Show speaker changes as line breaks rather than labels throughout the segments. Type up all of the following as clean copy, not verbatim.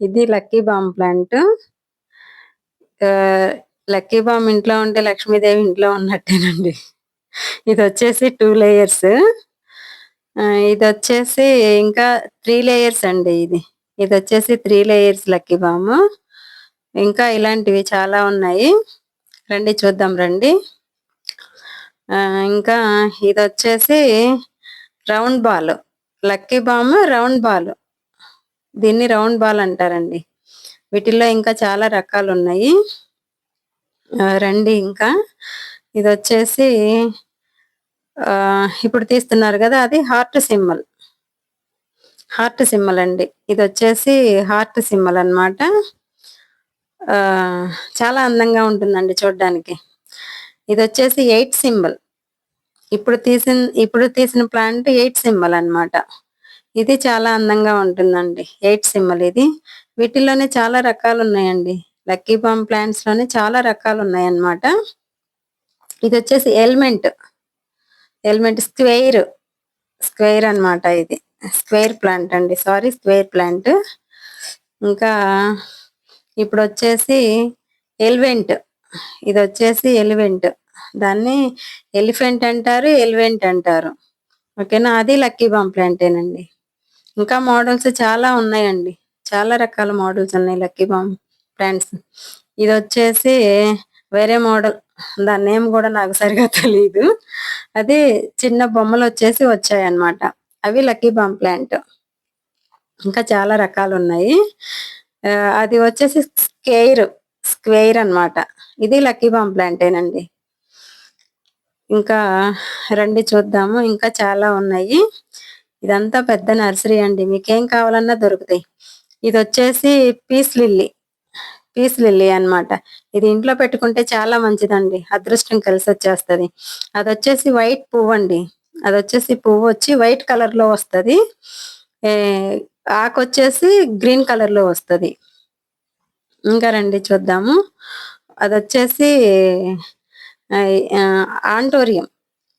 ఇది lucky balm plant. Lucky balm ఇంట్లో ఉంటే లక్ష్మీదేవి ఇంట్లో ఉన్నట్టేనండి. ఇదొచ్చేసి 2 లేయర్స్. ఇదొచ్చేసి ఇంకా 3 లేయర్స్ అండి ఇది. ఇదొచ్చేసి 3 లేయర్స్ లక్కీ బామ్. ఇంకా ఇలాంటివి చాలా ఉన్నాయి. రండి చూద్దాం రండి. ఇంకా ఇదొచ్చేసి round ball. Lucky bamboo round ball. దీన్ని రౌండ్ బాల్ అంటారండి. వీటిల్లో ఇంకా చాలా రకాలున్నాయి. రండి ఇంకా. ఇదొచ్చేసి ఇప్పుడు తీస్తున్నారు కదా, అది హార్ట్ సింబల్. హార్ట్ సింబల్ అండి. ఇదొచ్చేసి హార్ట్ సింబల్ అన్నమాట. చాలా అందంగా ఉంటుందండి చూడ్డానికి. ఇదొచ్చేసి 8 సింబల్. ఇప్పుడు తీసిన ప్లాంట్ 8 సింబల్ అన్నమాట. ఇది చాలా అందంగా ఉంటుందండి. 8 సింబల్ ఇది. వీటిల్లోనే చాలా రకాలు ఉన్నాయండి. లక్కీ బామ్ ప్లాంట్స్ లోనే చాలా రకాలు ఉన్నాయన్నమాట. ఇది వచ్చేసి ఎలిమెంట్ స్క్వేర్ అన్నమాట. ఇది స్క్వేర్ ప్లాంట్ అండి. Sorry, square plant. ఇంకా ఇప్పుడు వచ్చేసి ఎలివెంట్. ఇది వచ్చేసి ఎలివెంట్. దాన్ని ఎలిఫెంట్ అంటారు, ఎలివెంట్ అంటారు. ఓకేనా, అది లక్కీ బామ్ ప్లాంటేనండి. ఇంకా మోడల్స్ చాలా ఉన్నాయండి. చాలా రకాల మోడల్స్ ఉన్నాయి లక్కీ బామ్ ప్లాంట్స్. ఇది వచ్చేసి వేరే మోడల్. దాని నేమ్ కూడా నాకు సరిగా తెలియదు. అది చిన్న బొమ్మలు వచ్చేసి వచ్చాయన్నమాట. అవి లక్కీ బామ్ ప్లాంట్. ఇంకా చాలా రకాలు ఉన్నాయి. అది వచ్చేసి స్క్వేర్ అన్నమాట. ఇది లక్కీ బామ్ ప్లాంటేనండి. ఇంకా రండి చూద్దాము. ఇంకా చాలా ఉన్నాయి. ఇదంతా పెద్ద నర్సరీ అండి. మీకేం కావాలన్నా దొరుకుతాయి. ఇది వచ్చేసి పీస్ లిల్లీ అన్నమాట. ఇది ఇంట్లో పెట్టుకుంటే చాలా మంచిదండి. అదృష్టం కలిసి వచ్చేస్తుంది. అది వచ్చేసి వైట్ పువ్వు అండి. అది వచ్చేసి పువ్వు వచ్చి వైట్ కలర్ లో వస్తుంది. ఆకు వచ్చేసి గ్రీన్ కలర్ లో వస్తుంది. ఇంకా రండి చూద్దాము. అది వచ్చేసి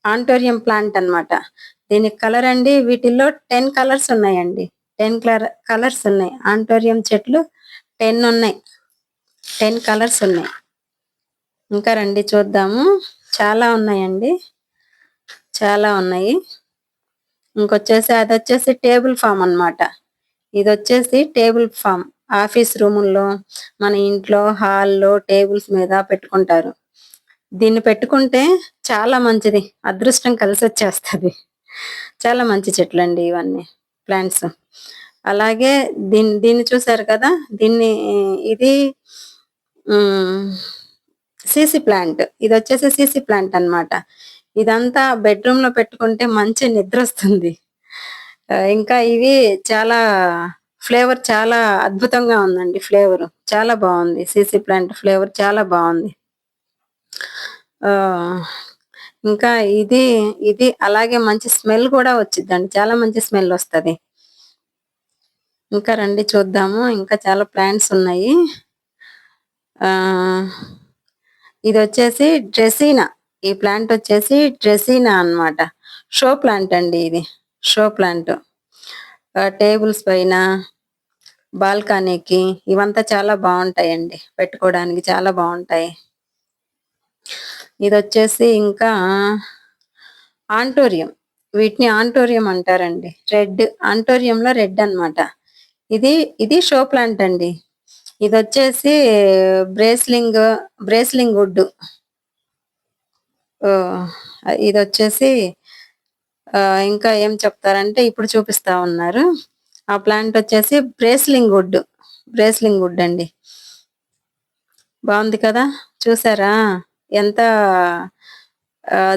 ఆంటోరియం ప్లాంట్ అన్నమాట. దీనికి కలర్ అండి, వీటిల్లో 10 కలర్స్ ఉన్నాయండి. 10 కలర్స్ ఉన్నాయి. ఆంటోరియం చెట్లు 10 ఉన్నాయి. 10 కలర్స్ ఉన్నాయి. ఇంకా రండి చూద్దాము. చాలా ఉన్నాయండి. చాలా ఉన్నాయి. ఇంకొచ్చేసి అది వచ్చేసి టేబుల్ ఫామ్ అన్నమాట. ఇది వచ్చేసి టేబుల్ ఫామ్. ఆఫీస్ రూముల్లో, మన ఇంట్లో హాల్లో టేబుల్స్ మీద పెట్టుకుంటారు. దీన్ని పెట్టుకుంటే చాలా మంచిది. అదృష్టం కలిసి వచ్చేస్తుంది. చాలా మంచి చెట్లు అండి ఇవన్నీ ప్లాంట్స్. అలాగే దీన్ని చూసారు కదా, ఇది సీసీ ప్లాంట్. ఇది వచ్చేసి సీసీ ప్లాంట్ అన్నమాట. ఇదంతా బెడ్రూమ్ లో పెట్టుకుంటే మంచి నిద్ర వస్తుంది. ఇంకా ఇవి చాలా ఫ్లేవర్ చాలా అద్భుతంగా ఉందండి. ఫ్లేవర్ చాలా బాగుంది. సీసీ ప్లాంట్ ఫ్లేవర్ చాలా బాగుంది. ఇంకా ఇది అలాగే మంచి స్మెల్ కూడా వచ్చిందండి. చాలా మంచి స్మెల్ వస్తుంది. ఇంకా రండి చూద్దాము. ఇంకా చాలా ప్లాంట్స్ ఉన్నాయి. ఇది వచ్చేసి డ్రెసీనా. ఈ ప్లాంట్ వచ్చేసి డ్రెసీనా అన్నమాట. షో ప్లాంట్ అండి. ఇది షో ప్లాంట్. టేబుల్స్ పైన, బాల్కనీకి ఇవంతా చాలా బాగుంటాయండి. పెట్టుకోవడానికి చాలా బాగుంటాయి. ఇది వచ్చేసి ఇంకా ఆంటోరియం. వీటిని ఆంటోరియం అంటారండి. ఆంటోరియంలో రెడ్ అన్నమాట. ఇది షో ప్లాంట్ అండి. ఇది వచ్చేసి బ్రేస్లింగ్ వుడ్. ఇది వచ్చేసి ఇంకా ఏం చెప్తారంటే ఇప్పుడు చూపిస్తా ఉన్నారు. ఆ ప్లాంట్ వచ్చేసి బ్రేస్లింగ్ వుడ్ అండి. బాగుంది కదా, చూసారా? ఎంత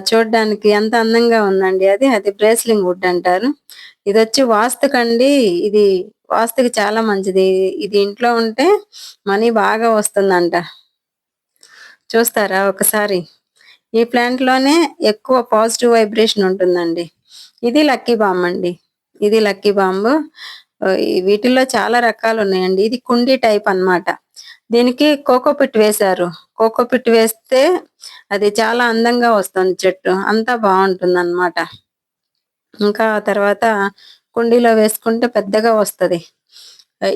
చూడడానికి ఎంత అందంగా ఉందండి. అది బ్రేస్లింగ్ వుడ్ అంటారు. ఇది వచ్చి వాస్తుకండి. ఇది వాస్తుకి చాలా మంచిది. ఇది ఇంట్లో ఉంటే మనీ బాగా వస్తుందంట. చూస్తారా ఒకసారి? ఈ ప్లాంట్ లోనే ఎక్కువ పాజిటివ్ వైబ్రేషన్ ఉంటుందండి. ఇది లక్కీ బాంబ్ అండి. ఇది లక్కీ బాంబ్. వీటిల్లో చాలా రకాలు ఉన్నాయండి. ఇది కుండీ టైప్ అన్నమాట. దీనికి కోకోపిట్ వేశారు. కోకోపిట్ వేస్తే అది చాలా అందంగా వస్తుంది. చెట్టు అంతా బాగుంటుంది అన్నమాట. ఇంకా తర్వాత కుండీలో వేసుకుంటే పెద్దగా వస్తుంది.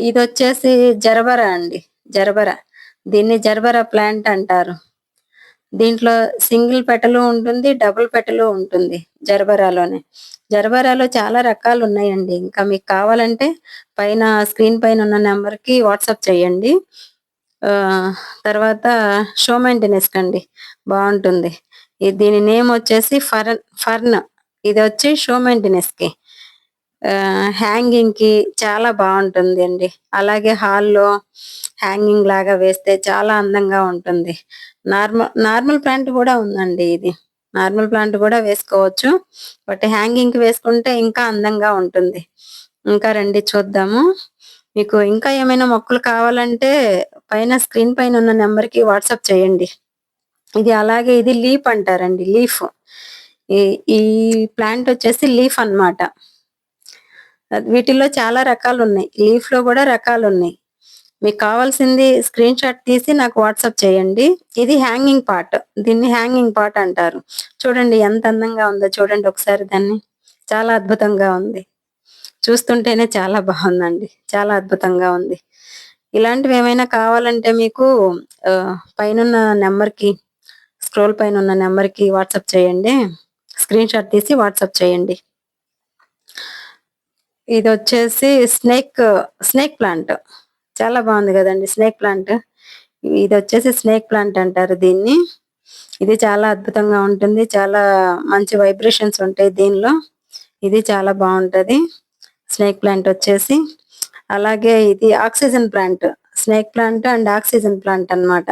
ఇదొచ్చేసి జరబరా అండి. జరబరా. దీన్ని జరబరా ప్లాంట్ అంటారు. దీంట్లో సింగిల్ పెటలు ఉంటుంది. డబుల్ పెటలు ఉంటుంది జరబరాలోనే. జరబరాలో చాలా రకాలున్నాయండి. ఇంకా మీకు కావాలంటే పైన స్క్రీన్ పైనున్న నంబర్‌కి వాట్సాప్ చేయండి. తర్వాత షో మెయింటెనెన్స్‌కి అండి. బావుంటుంది. దీని నేమ్ వచ్చేసి ఫర్న్. ఇదొచ్చి షో మెయింటెనెన్స్‌కి. హ్యాంగింగ్‌కి చాలా బావుంటుంది అండి. అలాగే హాల్‌లో హ్యాంగింగ్ లాగా వేస్తే చాలా అందంగా ఉంటుంది. నార్మల్ ప్లాంట్ గూడా ఉందండి ఇది. నార్మల్ ప్లాంట్ గూడా వేసుకోవచ్చు. బట్ హ్యాంగింగ్‌కి వేసుకుంటే ఇంకా అందంగా ఉంటుంది. ఇంకా రండి చూద్దాము. మీకు ఇంకా ఏమైనా మొక్కలు కావాలంటే పైన స్క్రీన్ పైనున్న నంబర్‌కి వాట్సాప్ చేయండి. ఇది అలాగే ఇది లీఫ్ అంటారండి. లీఫ్. ఈ ఈ ప్లాంట్ వచ్చేసి లీఫ్ అన్నమాట. వీటిల్లో చాలా రకాలున్నాయి. లీఫ్‌లో గూడా రకాలున్నాయి. మీకు కావాల్సింది స్క్రీన్ షాట్ తీసి నాకు వాట్సాప్ చేయండి. ఇది హ్యాంగింగ్ పాట్. దీన్ని హ్యాంగింగ్ పాట్ అంటారు. చూడండి ఎంత అందంగా ఉందో చూడండి ఒకసారి దాన్ని. చాలా అద్భుతంగా ఉంది. చూస్తుంటేనే చాలా బావుందండి. చాలా అద్భుతంగా ఉంది. ఇలాంటివేమైనా కావాలంటే మీకు పైనున్న నంబర్‌కి స్క్రోల్ పైనున్న నంబర్‌కి వాట్సాప్ చేయండి. స్క్రీన్ షాట్ తీసి వాట్సాప్ చేయండి. ఇదొచ్చేసి స్నేక్ ప్లాంట్. చాలా బావుంది గదండీ! Snake plant. ఇదొచ్చేసి స్నేక్ ప్లాంట్ అంటారు దీన్ని. ఇది చాలా అద్భుతంగా ఉంటుంది. చాలా మంచి వైబ్రేషన్స్ ఉంటాయి దీనిలో. ఇది చాలా బావుంటది. స్నేక్ ప్లాంట్ వచ్చేసి. అలాగే ఇది oxygen plant. Snake plant and oxygen plant అన్నమాట.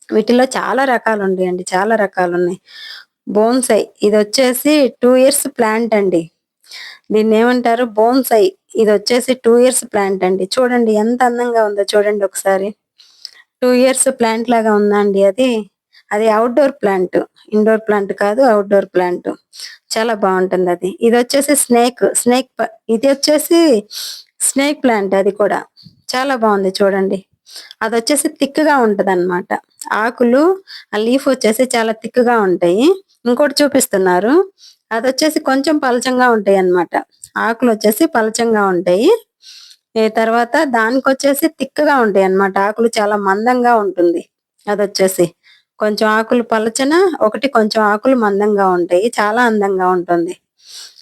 వీటిలో చాలా రకాలుంటాయండి. చాలా రకాలున్నాయి. బోన్సై ఇదొచ్చేసి 2 ఇయర్స్ ప్లాంట్ అండి. దీన్నేమంటారు బోన్సై. ఇదొచ్చేసి 2 ఇయర్స్ ప్లాంట్ అండి. చూడండి ఎంత అందంగా ఉందో చూడండి ఒకసారి. 2 ఇయర్స్ ప్లాంట్ లాగా ఉందా అండి అది? అది ఔట్‌డోర్ ప్లాంట్. ఇండోర్ ప్లాంట్ కాదు. Outdoor plant. చాలా బావుంటుందది. ఇదొచ్చేసి ఇదొచ్చేసి స్నేక్ ప్లాంట్ అది కూడా. చాలా బావుంది చూడండి. అదొచ్చేసి థిక్‌గా ఉంటదన్నమాట. ఆకులు ఆ లీఫ్ వచ్చేసి చాలా థిక్‌గా ఉంటాయి. ఇంకోటి చూపిస్తున్నారు. అదొచ్చేసి కొంచెం పలచంగా ఉంటాయన్నమాట. ఆకులొచ్చేసి పలచంగా ఉంటాయి. తర్వాత దానికొచ్చేసి థిక్‌గా ఉంటాయన్నమాట. ఆకులు చాలా మందంగా ఉంటుంది. అదొచ్చేసి. కొంచెం ఆకులు పలచన, ఒకటి కొంచెం ఆకులు మందంగా ఉంటాయి. చాలా అందంగా ఉంటుంది.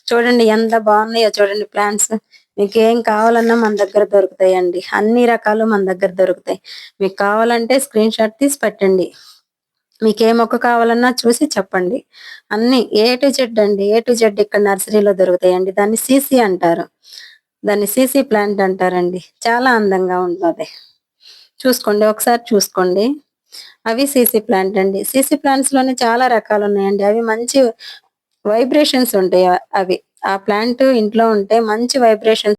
చూడండి ఎంత బావున్నాయో చూడండి ప్లాంట్స్. మీకేం కావాలన్నా మన దగ్గర దొరుకుతాయండి. అన్ని రకాలు మన దగ్గర దొరుకుతాయి. మీకు కావాలంటే స్క్రీన్ షాట్ తీసి పెట్టండి. మీకే మొక్క కావాలన్నా చూసి చెప్పండి. అన్నీ ఏ టు జెడ్ అండి. ఏ టు జెడ్ ఇక్కడ నర్సరీలో దొరుకుతాయండి. దాన్ని సీసీ అంటారు. దాన్ని సీసీ ప్లాంట్ అంటారండి. చాలా అందంగా ఉంటది. చూసుకోండి. ఒకసారి చూసుకోండి. అవి సీసీ ప్లాంట్ అండి. సీసీ ప్లాంట్స్‌లోనే చాలా రకాలున్నాయండి. అవి మంచి వైబ్రేషన్స్ ఉంటాయి అవి. ఆ ప్లాంట్ ఇంట్లో ఉంటే మంచి వైబ్రేషన్స్